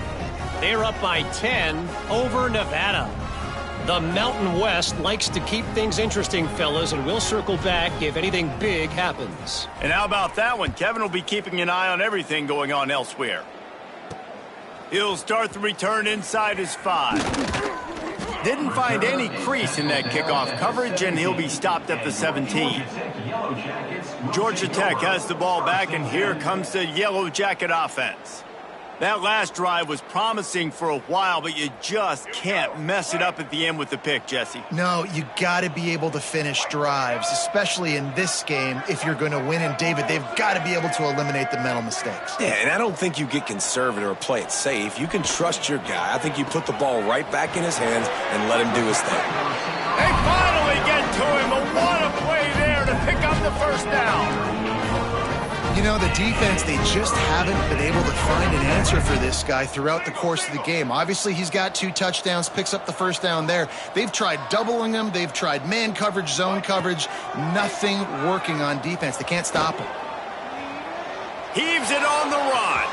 They're up by 10 over Nevada. The Mountain West likes to keep things interesting, fellas, and we'll circle back if anything big happens.
And how about that one? Kevin will be keeping an eye on everything going on elsewhere. He'll start the return inside his 5. Didn't find any crease in that kickoff coverage, and he'll be stopped at the 17. Georgia Tech has the ball back, and here comes the Yellow Jacket offense. That last drive was promising for a while, but you just can't mess it up at the end with the pick, Jesse.
No, you got to be able to finish drives, especially in this game if you're going to win. And, David, they've got to be able to eliminate the mental mistakes.
Yeah, and I don't think you get conservative or play it safe. You can trust your guy. I think you put the ball right back in his hands and let him do his thing.
They finally get to him, but what a play there to pick up the 1st down.
You know, the defense, they just haven't been able to find an answer for this guy throughout the course of the game. Obviously, he's got 2 touchdowns, picks up the first down there. They've tried doubling him. They've tried man coverage, zone coverage. Nothing working on defense. They can't stop him.
Heaves it on the run.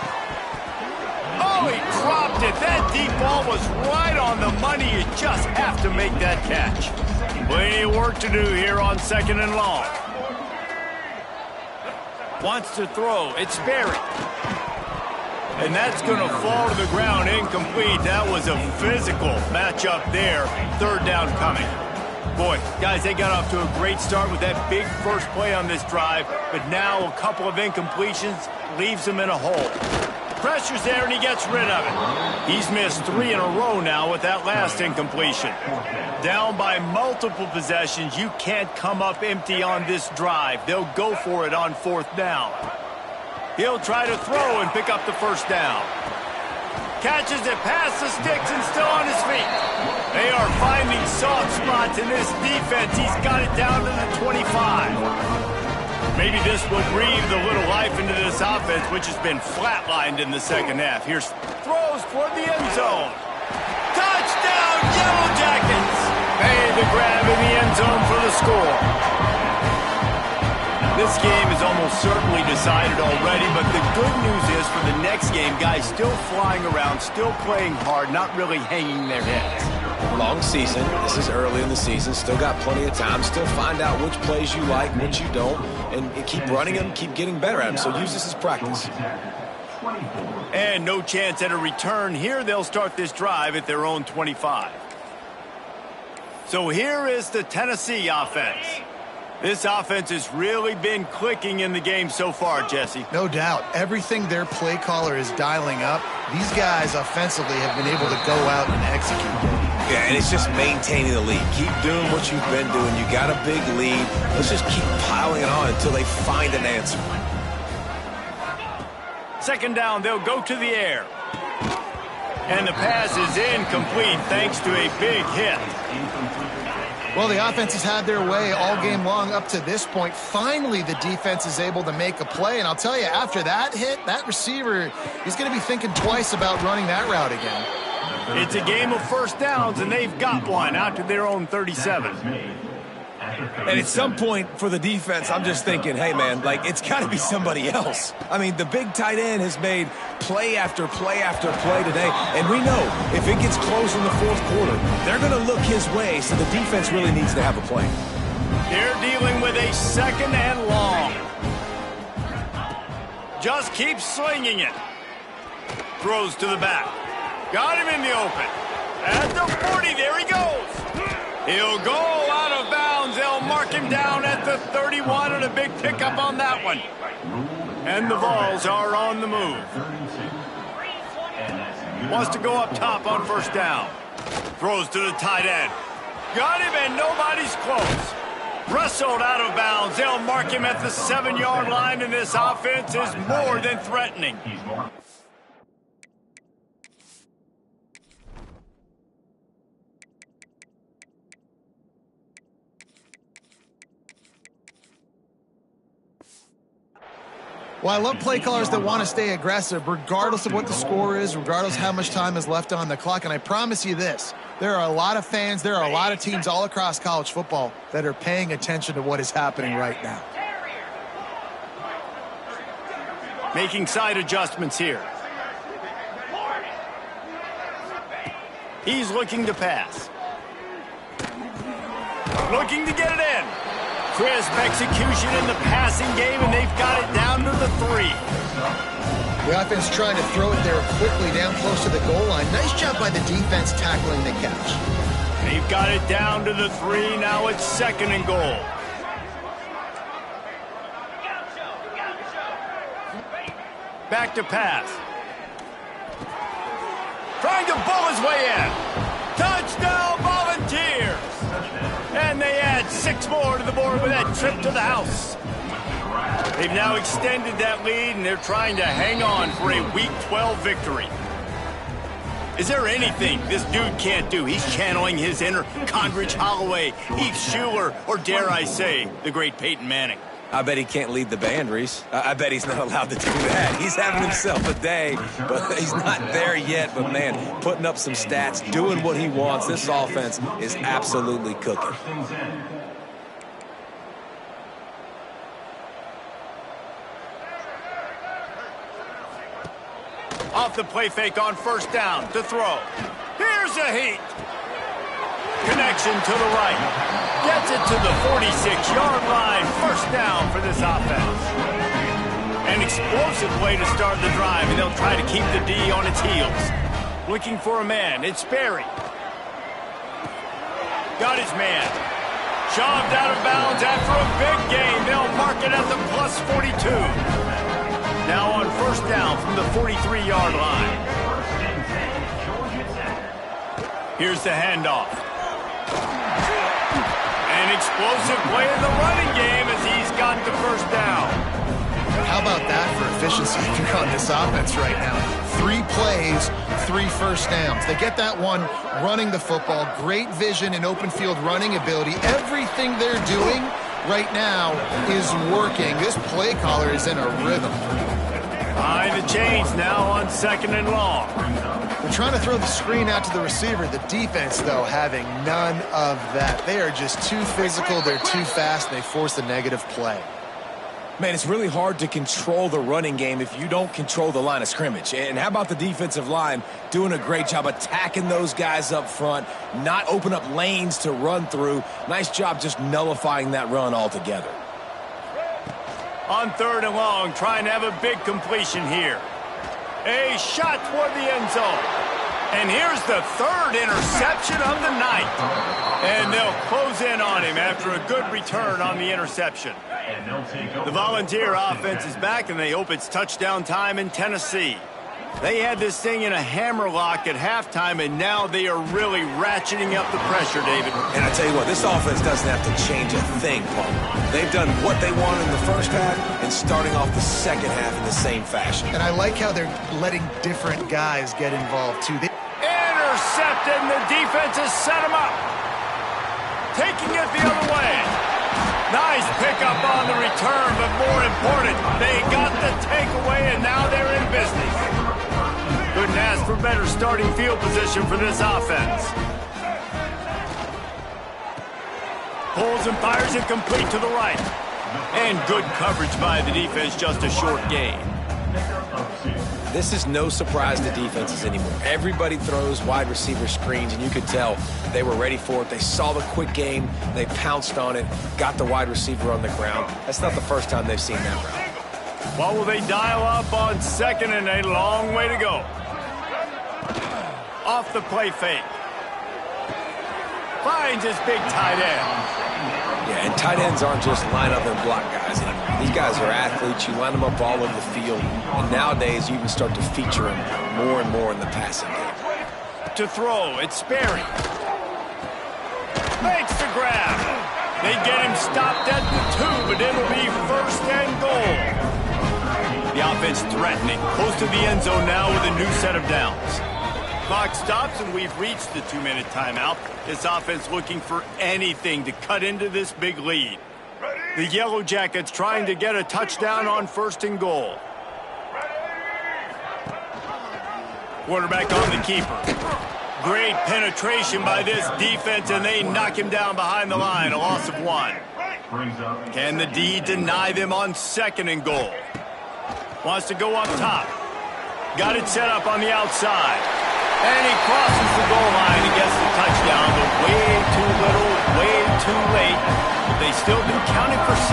Oh, he dropped it. That deep ball was right on the money. You just have to make that catch. Plenty of work to do here on 2nd and long. Wants to throw. It's Berry. And that's going to fall to the ground incomplete. That was a physical matchup there. 3rd down coming. Boy, guys, they got off to a great start with that big first play on this drive, but now a couple of incompletions leaves them in a hole. Pressure's there, and he gets rid of it. He's missed 3 in a row now with that last incompletion. Down by multiple possessions, you can't come up empty on this drive. They'll go for it on 4th down. He'll try to throw and pick up the first down. Catches it past the sticks and still on his feet. They are finding soft spots in this defense. He's got it down to the 25. Maybe this will breathe a little life into this offense, which has been flatlined in the second half. Here's throws toward the end zone. Touchdown, Yellow Jackets! Made the grab in the end zone for the score. This game is almost certainly decided already, but the good news is for the next game, guys still flying around, still playing hard, not really hanging their heads.
Long season. This is early in the season. Still got plenty of time. Still find out which plays you like, which you don't, and keep running them, keep getting better at them. So use this as practice.
And no chance at a return. Here they'll start this drive at their own 25. So here is the Tennessee offense. This offense has really been clicking in the game so far, Jesse.
No doubt. Everything their play caller is dialing up, these guys offensively have been able to go out and execute.
Yeah, and it's just maintaining the lead. Keep doing what you've been doing. You got a big lead. Let's just keep piling it on until they find an answer.
2nd down, they'll go to the air. And the pass is incomplete thanks to a big hit.
Well, the offense has had their way all game long up to this point. Finally, the defense is able to make a play. And I'll tell you, after that hit, that receiver is going to be thinking twice about running that route again.
It's a game of first downs, and they've got one out to their own 37.
And at some point for the defense, I'm just thinking, hey, man, like, it's got to be somebody else. I mean, the big tight end has made play after play after play today. And we know if it gets close in the 4th quarter, they're going to look his way, so the defense really needs to have a plan.
They're dealing with a 2nd and long. Just keep slinging it. Throws to the back. Got him in the open. At the 40, there he goes. He'll go out of bounds. They'll mark him down at the 31, and a big pickup on that one. And the Vols are on the move. Wants to go up top on 1st down. Throws to the tight end. Got him, and nobody's close. Wrestled out of bounds. They'll mark him at the 7-yard line, and this offense is more than threatening.
Well, I love play callers that want to stay aggressive, regardless of what the score is, regardless how much time is left on the clock. And I promise you this, there are a lot of fans, there are a lot of teams all across college football that are paying attention to what is happening right now.
Making side adjustments here. He's looking to pass. Looking to get it in. Crisp execution in the passing game, and they've got it down to the 3.
The offense trying to throw it there quickly down close to the goal line. Nice job by the defense tackling the catch.
They've got it down to the 3. Now it's 2nd and goal. Back to pass. Trying to bull his way in. Touchdown, Volunteers! And they add 6 more to the board with that trip to the house. They've now extended that lead, and they're trying to hang on for a Week 12 victory. Is there anything this dude can't do? He's channeling his inner Condridge Holloway, Heath Schuler, or dare I say, the great Peyton Manning.
I bet he can't lead the band, Reese. I bet he's not allowed to do that. He's having himself a day, but he's not there yet. But, man, putting up some stats, doing what he wants. This offense is absolutely cooking.
Off the play fake on first down to throw. Here's a heat. Connection to the right. Gets it to the 46-yard line. First down for this offense. An explosive way to start the drive, and they'll try to keep the D on its heels. Looking for a man. It's Berry. Got his man. Shoved out of bounds after a big gain. They'll mark it at the plus 42. Now on first down from the 43-yard line. Here's the handoff. An explosive play in the running game as he's got the first down.
How about that for efficiency if you're on this offense right now? 3 plays, 3 first downs. They get that one running the football. Great vision and open field running ability. Everything they're doing right now is working. This play caller is in a rhythm.
Behind the chains now on second and long.
They're trying to throw the screen out to the receiver. The defense, though, having none of that. They are just too physical. They're too fast. And they force a negative play.
Man, it's really hard to control the running game if you don't control the line of scrimmage. And how about the defensive line doing a great job attacking those guys up front, not open up lanes to run through. Nice job just nullifying that run altogether.
On third and long, trying to have a big completion here. A shot toward the end zone. And here's the third interception of the night. And they'll close in on him after a good return on the interception. The Volunteer offense is back, and they hope it's touchdown time in Tennessee. They had this thing in a hammerlock at halftime, and now they are really ratcheting up the pressure, David.
And I tell you what, this offense doesn't have to change a thing, Paul. They've done what they want in the first half and starting off the second half in the same fashion.
And I like how they're letting different guys get involved, too.
Intercepted, and the defense has set him up. Taking it the other way. Nice pickup on the return, but more important, they got the takeaway, and now they're in business. Couldn't ask for better starting field position for this offense. Pulls and fires it complete to the right. And good coverage by the defense, just a short gain.
This is no surprise to defenses anymore. Everybody throws wide receiver screens, and you could tell they were ready for it. They saw the quick game. They pounced on it, got the wide receiver on the ground. That's not the first time they've seen that route.
What will they dial up on second and a long way to go? Off the play fake. Finds his big tight end.
Yeah, and tight ends aren't just line up and block guys anymore. These guys are athletes. You line them up all over the field. And nowadays, you even start to feature them more and more in the passing game.
To throw, it's Berry. Makes the grab. They get him stopped at the 2, but it'll be first and goal. The offense threatening. Close to the end zone now with a new set of downs. Clock stops, and we've reached the 2-minute timeout. This offense looking for anything to cut into this big lead. The Yellow Jackets trying to get a touchdown on first and goal. Quarterback on the keeper. Great penetration by this defense, and they knock him down behind the line, a loss of 1. Can the D deny them on second and goal? Wants to go up top. Got it set up on the outside. And he crosses the goal line and gets the touchdown, but way too little, way too late. They still been counting for 6.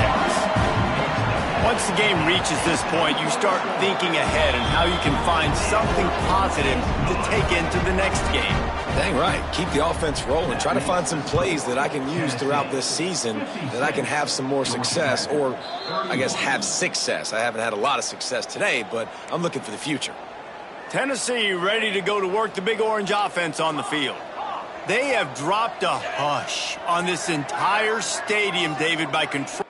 Once the game reaches this point, you start thinking ahead and how you can find something positive to take into the next game.
Dang right. Keep the offense rolling. Try to find some plays that I can use throughout this season that I can have some more success, or I guess have success. I haven't had a lot of success today, but I'm looking for the future.
Tennessee ready to go to work the Big Orange offense on the field. They have dropped a hush on this entire stadium, David, by control.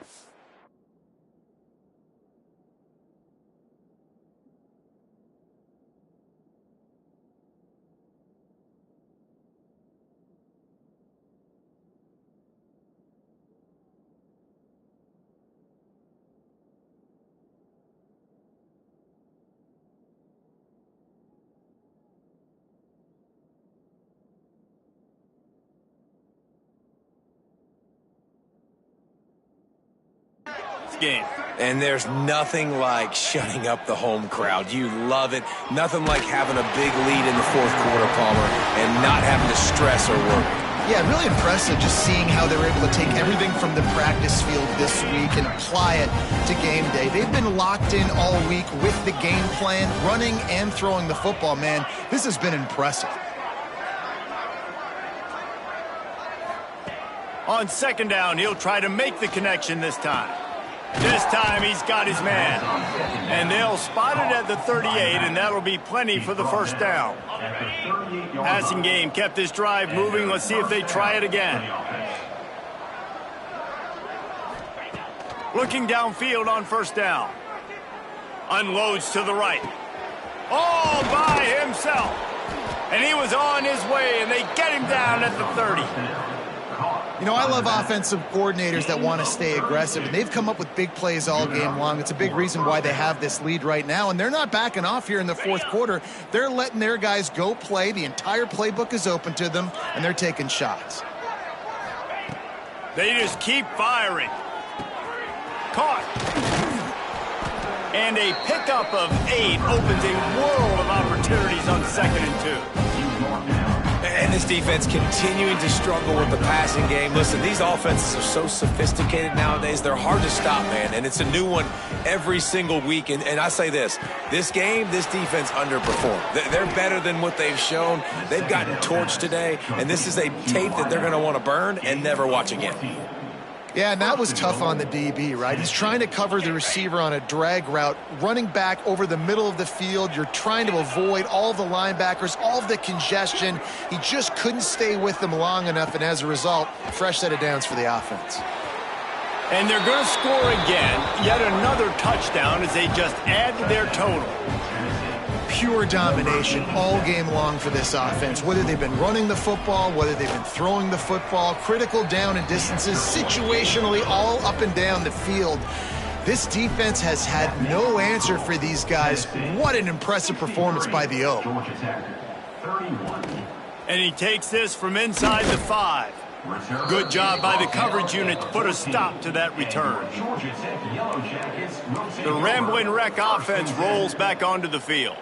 sports game.
And there's nothing like shutting up the home crowd. You love it. Nothing like having a big lead in the fourth quarter, Palmer, and not having to stress or worry.
Yeah, really impressive just seeing how they were able to take everything from the practice field this week and apply it to game day. They've been locked in all week with the game plan, running and throwing the football. Man, this has been impressive.
On second down, he'll try to make the connection this time. This time he's got his man. And they'll spot it at the 38, and that'll be plenty for the first down. Passing game kept this drive moving. Let's see if they try it again. Looking downfield on first down. Unloads to the right. All by himself. And he was on his way, and they get him down at the 30.
You know, I love offensive coordinators that want to stay aggressive, and they've come up with big plays all game long. It's a big reason why they have this lead right now, and they're not backing off here in the fourth quarter. They're letting their guys go play. The entire playbook is open to them, and they're taking shots.
They just keep firing. Caught. And a pickup of 8 opens a world of opportunities on 2nd and 2.
And this defense continuing to struggle with the passing game. Listen, these offenses are so sophisticated nowadays. They're hard to stop, man. And it's a new one every single week. And I say this game, this defense underperformed. They're better than what they've shown. They've gotten torched today. And this is a tape that they're going to want to burn and never watch again.
Yeah, and that was tough on the DB, right? He's trying to cover the receiver on a drag route, running back over the middle of the field. You're trying to avoid all the linebackers, all of the congestion. He just couldn't stay with them long enough, and as a result, fresh set of downs for the offense.
And they're going to score again. Yet another touchdown as they just add to their total.
Pure domination all game long for this offense. Whether they've been running the football, whether they've been throwing the football, critical down and distances, situationally all up and down the field. This defense has had no answer for these guys. What an impressive performance by the O.
And he takes this from inside the 5. Good job by the coverage unit to put a stop to that return. The Rambling Wreck offense rolls back onto the field.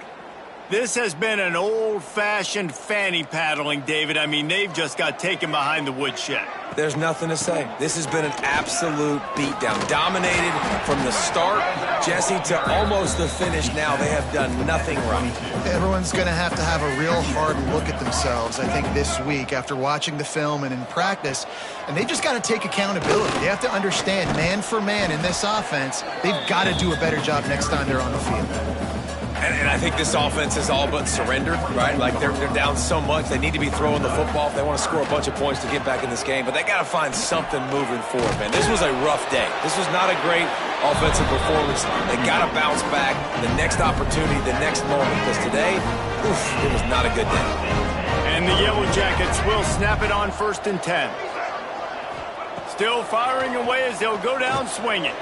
This has been an old-fashioned fanny paddling, David. I mean, they've just got taken behind the woodshed.
There's nothing to say. This has been an absolute beatdown. Dominated from the start, Jesse, to almost the finish now. They have done nothing right.
Everyone's going to have a real hard look at themselves, I think, this week after watching the film and in practice. And they just got to take accountability. They have to understand, man for man in this offense, they've got to do a better job next time they're on the field.
And I think this offense is all but surrendered, right? Like they're down so much. They need to be throwing the football if they want to score a bunch of points to get back in this game. But they got to find something moving forward, man. This was a rough day. This was not a great offensive performance. They got to bounce back. The next opportunity, the next moment. Because today, it was not a good day.
And the Yellow Jackets will snap it on 1st and 10. Still firing away as they'll go down swinging.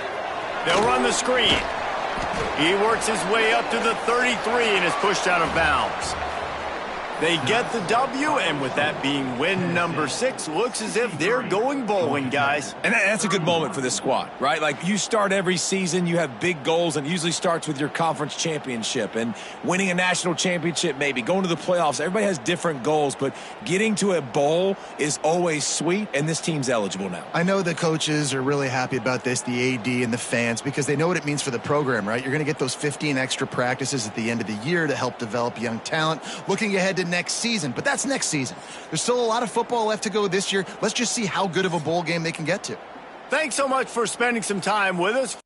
They'll run the screen. He works his way up to the 33 and is pushed out of bounds. They get the W, and with that being win number 6, looks as if they're going bowling, guys.
And that's a good moment for this squad, right? Like, you start every season, you have big goals, and it usually starts with your conference championship and winning a national championship, maybe going to the playoffs. Everybody has different goals, but getting to a bowl is always sweet, and this team's eligible now.
I know the coaches are really happy about this, the AD and the fans, because they know what it means for the program, right? You're going to get those 15 extra practices at the end of the year to help develop young talent. Looking ahead to next season, but that's next season. There's still a lot of football left to go this year. Let's just see how good of a bowl game they can get to.
Thanks so much for spending some time with us.